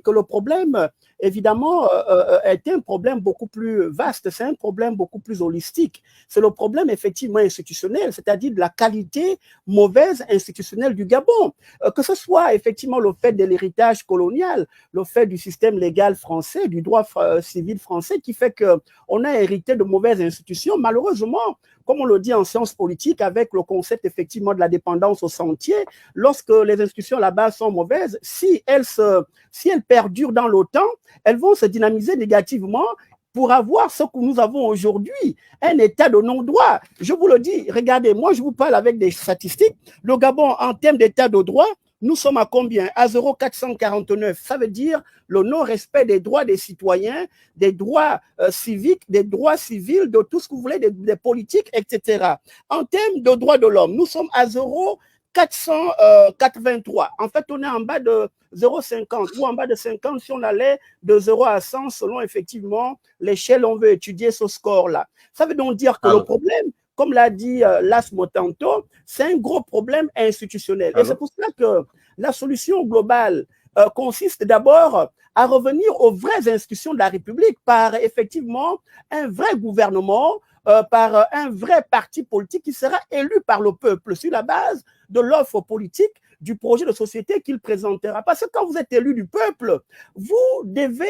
que le problème, évidemment, est un problème beaucoup plus vaste, c'est un problème beaucoup plus holistique. C'est le problème effectivement institutionnel, c'est-à-dire de la qualité mauvaise institutionnelle du Gabon. Que ce soit effectivement le fait de l'héritage colonial, le fait du système légal français, du droit civil français, qui fait qu'on a hérité de mauvaises institutions. Malheureusement, comme on le dit en sciences politiques, avec le concept effectivement de la dépendance au sentier, lorsque les institutions là-bas sont mauvaises, si elles perdurent dans le temps, elles vont se dynamiser négativement pour avoir ce que nous avons aujourd'hui, un état de non-droit. Je vous le dis, regardez, moi je vous parle avec des statistiques. Le Gabon, en termes d'état de droit, nous sommes à combien? À 0,449. Ça veut dire le non-respect des droits des citoyens, des droits civiques, des droits civils, de tout ce que vous voulez, des politiques, etc. En termes de droits de l'homme, nous sommes à 0,483. En fait, on est en bas de 0,50 ou en bas de 50 si on allait de 0 à 100 selon effectivement l'échelle on veut étudier ce score-là. Ça veut donc dire que le problème, comme l'a dit Lasmo tantôt, c'est un gros problème institutionnel. Et c'est pour cela que la solution globale consiste d'abord à revenir aux vraies institutions de la République par effectivement un vrai gouvernement, par un vrai parti politique qui sera élu par le peuple sur la base de l'offre politique, du projet de société qu'il présentera. Parce que quand vous êtes élu du peuple, vous devez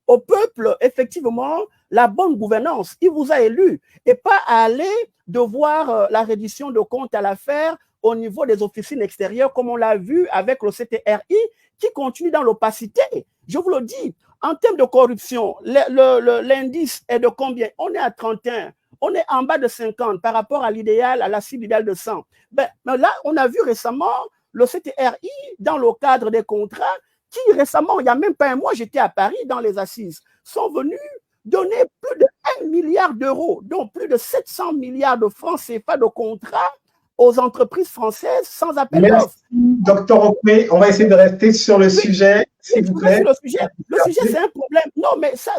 au peuple, effectivement, la bonne gouvernance. Il vous a élu et pas à aller devoir la reddition de comptes à la faire au niveau des officines extérieures, comme on l'a vu avec le CTRI, qui continue dans l'opacité. Je vous le dis, en termes de corruption, l'indice est de combien? On est à 31. On est en bas de 50 par rapport à l'idéal, à la cible idéale de 100. Mais là, on a vu récemment le CTRI, dans le cadre des contrats, qui récemment, il n'y a même pas un mois, j'étais à Paris dans les assises, sont venus donner plus de 1 milliard d'euros, donc plus de 700 milliards de francs CFA de contrats aux entreprises françaises sans appel d'offres. Merci, docteur Okwe. On va essayer de rester sur le sujet, s'il vous plaît. Le sujet, c'est un problème. Non, mais ça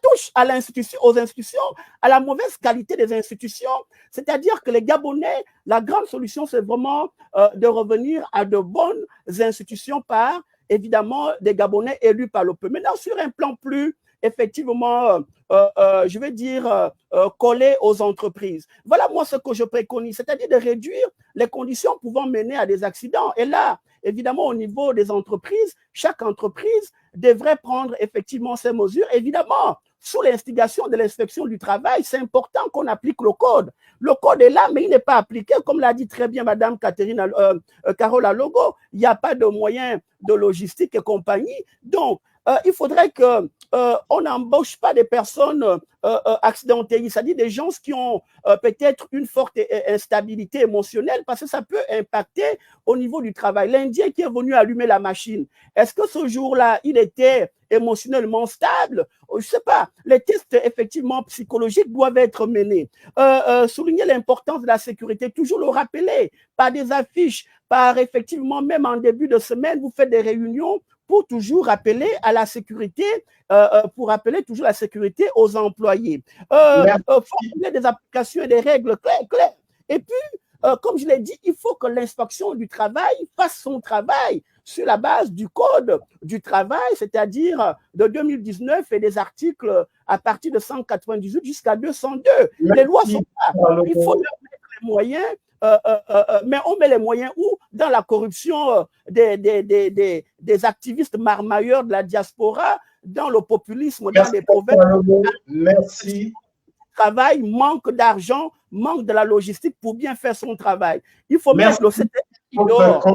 touche à l'institution, aux institutions, à la mauvaise qualité des institutions. C'est-à-dire que les Gabonais, la grande solution, c'est vraiment de revenir à de bonnes institutions par, évidemment, des Gabonais élus par le peuple. Maintenant, sur un plan plus, effectivement, je vais dire, collé aux entreprises. Voilà, moi, ce que je préconise, c'est-à-dire de réduire les conditions pouvant mener à des accidents. Et là, évidemment, au niveau des entreprises, chaque entreprise devrait prendre effectivement ces mesures. Évidemment, sous l'instigation de l'inspection du travail, c'est important qu'on applique le code. Le code est là, mais il n'est pas appliqué, comme l'a dit très bien Madame Carole Alogo. Il n'y a pas de moyens de logistique et compagnie. Donc, il faudrait qu'on n'embauche pas des personnes accidentées, c'est-à-dire des gens qui ont peut-être une forte instabilité émotionnelle, parce que ça peut impacter au niveau du travail. L'Indien qui est venu allumer la machine, est-ce que ce jour-là, il était émotionnellement stable? Je ne sais pas. Les tests, effectivement, psychologiques doivent être menés. Souligner l'importance de la sécurité, toujours le rappeler par des affiches, par effectivement, même en début de semaine, vous faites des réunions pour toujours rappeler à la sécurité, pour rappeler toujours la sécurité aux employés. Formuler des applications et des règles claires. Et puis, comme je l'ai dit, il faut que l'inspection du travail fasse son travail sur la base du code du travail, c'est-à-dire de 2019 et des articles à partir de 198 jusqu'à 202. Les lois sont là. Il faut leur mettre les moyens. Mais on met les moyens où? Dans la corruption des activistes marmailleurs de la diaspora, dans le populisme, dans les provinces. Merci. Travail, manque d'argent, manque de la logistique pour bien faire son travail. Il faut mettre le CTI dehors.